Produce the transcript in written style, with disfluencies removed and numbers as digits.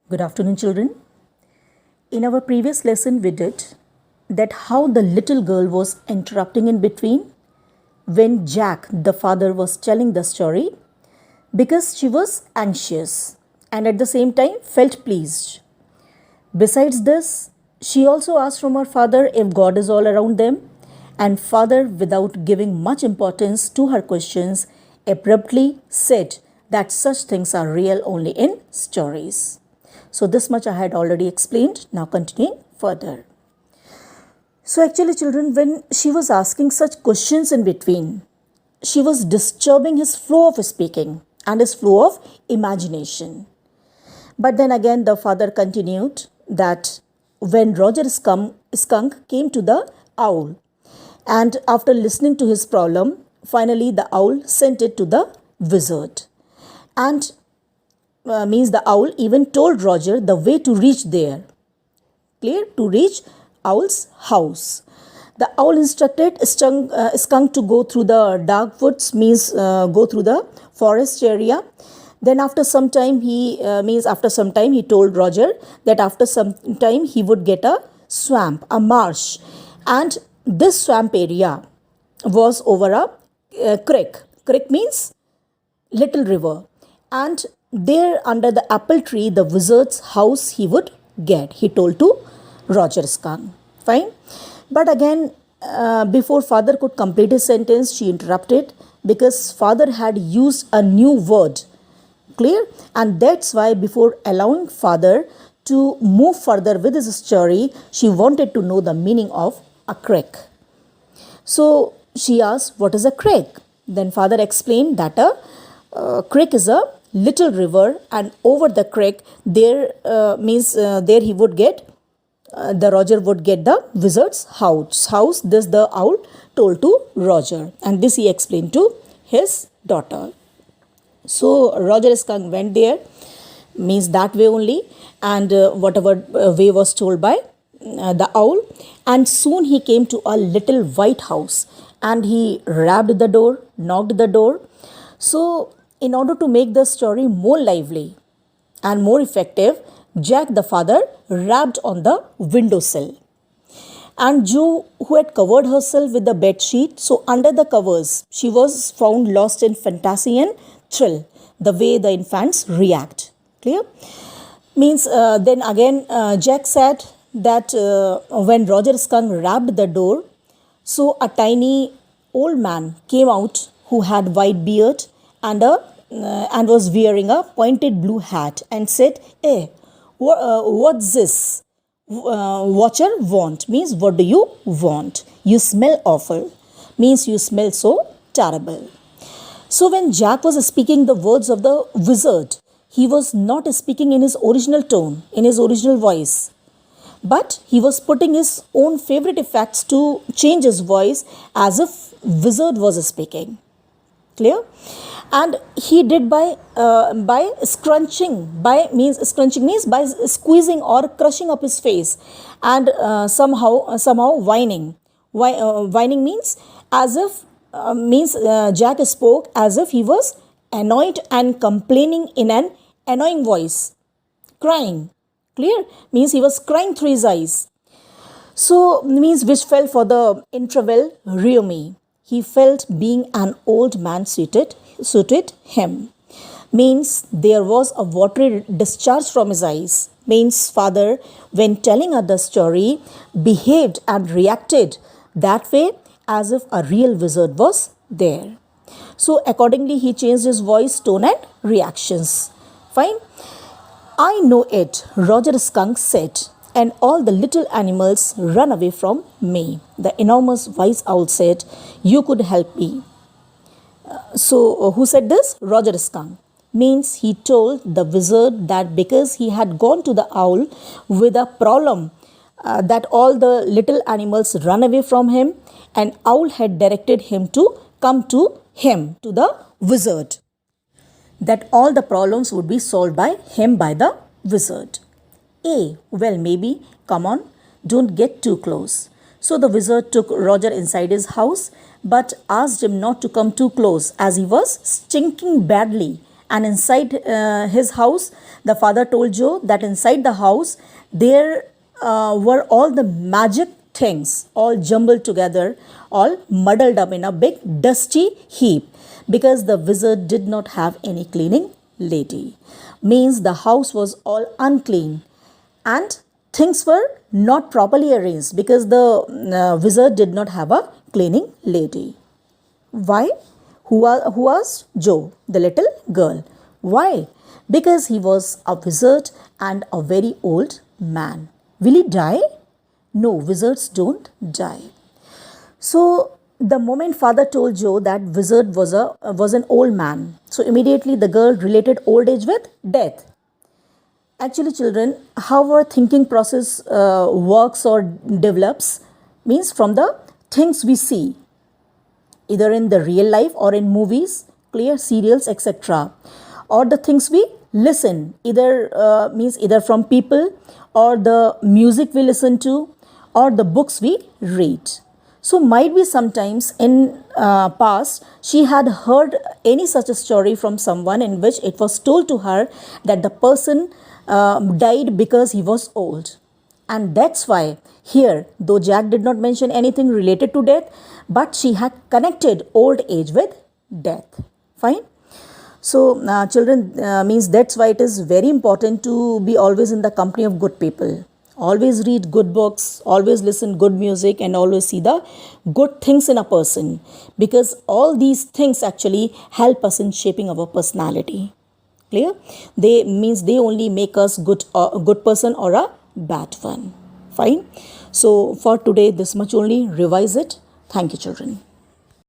Good afternoon, children. In our previous lesson, we did that how the little girl was interrupting in between when Jack, the father, was telling the story because she was anxious and at the same time felt pleased. Besides this, she also asked from her father if God is all around them, and father, without giving much importance to her questions, abruptly said that such things are real only in stories. So this much I had already explained. Now continuing further. So actually, children, when she was asking such questions in between, she was disturbing his flow of speaking and his flow of imagination. But then again, the father continued that when Roger Skunk came to the owl, and after listening to his problem, finally the owl sent it to the wizard. And means the owl even told Roger the way to reach there. Clear? To reach owl's house. The owl instructed skunk to go through the dark woods, means go through the forest area. Then after some time he told Roger that after some time he would get a swamp, a marsh, and this swamp area was over a creek. Creek means little river, and there under the apple tree the wizard's house he would get, he told to Roger Skunk. Fine. But again, before father could complete his sentence, she interrupted because father had used a new word. Clear? And that's why before allowing father to move further with his story, she wanted to know the meaning of a creek. So she asked, what is a creek? Then father explained that a creek is a little river, and over the creek there there he would get the Roger would get the wizard's house. This the owl told to Roger, and this he explained to his daughter. So Roger Skunk went there, means that way only, and whatever way was told by the owl, and soon he came to a little white house, and he rapped the door, knocked the door. So in order to make the story more lively and more effective, Jack the father rapped on the windowsill. And Jo, who had covered herself with the bed sheet, so under the covers, she was found lost in fantasy and thrill, the way the infants react. Clear? Means then again, Jack said that when Roger Skunk rapped the door, so a tiny old man came out who had white beard and was wearing a pointed blue hat and said, "Hey, what's this? Watcher want," means what do you want? You smell awful, means you smell so terrible. So when Jack was speaking the words of the wizard, he was not speaking in his original tone, in his original voice, but he was putting his own favorite effects to change his voice as if wizard was speaking. Clear? And he did by scrunching. Scrunching means by squeezing or crushing up his face, and somehow whining. Whining means as if Jack spoke as if he was annoyed and complaining in an annoying voice. Crying. Clear? Means he was crying through his eyes. So means which fell for the interval Rumi. He felt being an old man suited him. Means there was a watery discharge from his eyes. Means father, when telling her the story, behaved and reacted that way as if a real wizard was there. So accordingly he changed his voice, tone and reactions. Fine. "I know it," Roger Skunk said, "and all the little animals run away from me." The enormous wise owl said, "You could help me." So who said this? Roger Skunk. Means he told the wizard that because he had gone to the owl with a problem that all the little animals run away from him, and owl had directed him to come to him, to the wizard, that all the problems would be solved by him, by the wizard. Well, maybe, come on, don't get too close. So the wizard took Roger inside his house, but asked him not to come too close as he was stinking badly and inside his house, the father told Joe that inside the house there were all the magic things all jumbled together, all muddled up in a big dusty heap, because the wizard did not have any cleaning lady. Means the house was all unclean and things were not properly arranged because the wizard did not have a cleaning lady. Why? Who was Joe, the little girl? Why? Because he was a wizard and a very old man. Will he die? No, wizards don't die. So the moment father told Joe that wizard was an old man, so immediately the girl related old age with death. Actually, children, how our thinking process works or develops means from the things we see, either in the real life or in movies, clear serials, etc., or the things we listen, either from people, or the music we listen to, or the books we read. So might be sometimes in past she had heard any such a story from someone in which it was told to her that the person died because he was old. And that's why here, though Jack did not mention anything related to death, but she had connected old age with death. Fine. So children, means that's why it is very important to be always in the company of good people. Always read good books, always listen good music, and always see the good things in a person, because all these things actually help us in shaping our personality. Clear? They only make us a good person or a bad one. Fine. So for today, this much only. Revise it. Thank you, children.